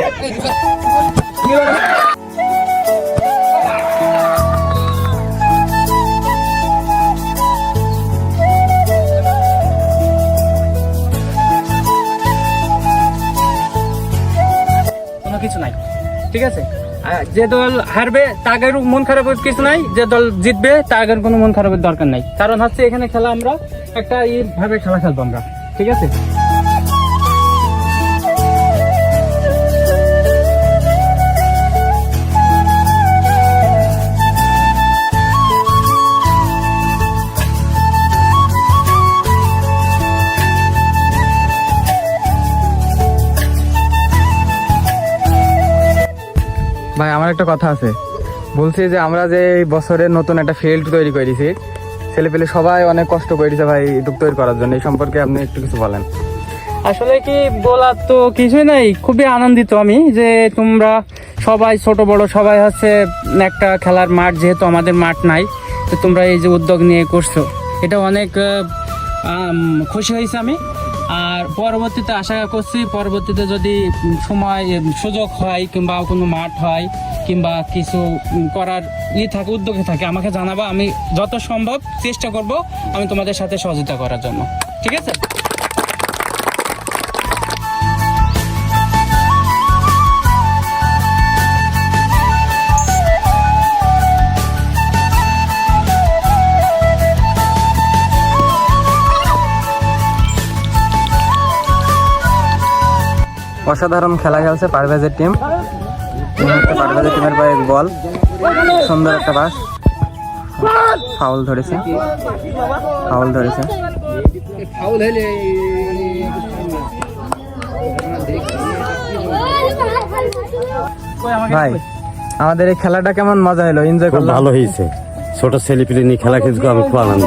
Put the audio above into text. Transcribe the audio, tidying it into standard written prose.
কোনো কিছু নাই, ঠিক আছে? যে দল হারবে তাদের মন খারাপের কিছু নাই, যে দল জিতবে তাদের কোনো মন খারাপের দরকার নাই। কারণ হচ্ছে এখানে খেলা আমরা একটা এইভাবে খেলা খেলবো আমরা, ঠিক আছে? ভাই আমার একটা কথা আছে, বলছি যে আমরা যে এই বছরের নতুন একটা ফিল্ড তৈরি করেছি, ছেলেপেলে সবাই অনেক কষ্ট করেছে ভাই এটা তৈরি করার জন্য, এই সম্পর্কে আপনি একটু কিছু বলেন। আসলে কি বলার তো কিছুই নাই, খুবই আনন্দিত আমি যে তোমরা সবাই ছোট বড় সবাই হচ্ছে একটা খেলার মাঠ, যেহেতু আমাদের মাঠ নাই, তো তোমরা এই যে উদ্যোগ নিয়ে করছো, এটা অনেক খুশি হয়েছে আমি। আর পরবর্তীতে আশা করছি পরবর্তীতে যদি সময় সুযোগ হয় কিংবা কোনো মাঠ হয় কিংবা কিছু করার থাকে উদ্যোগে থাকে আমাকে জানাবা, আমি যত সম্ভব চেষ্টা করব আমি তোমাদের সাথে সহযোগিতা করার জন্য, ঠিক আছে? অসাধারণ খেলা খেলছে পারভেজের টিম। পারভেজের টিমের পায়ে বল, সুন্দর একটা পাস, ফাউল ধরেছে। ভাই আমাদের এই খেলাটা কেমন মজা হলো, এনজয় করলাম? ভালো হয়েছে, ছোট ছেলেপিলে নিয়ে খেলা খেলতে আমি খুব আনন্দ।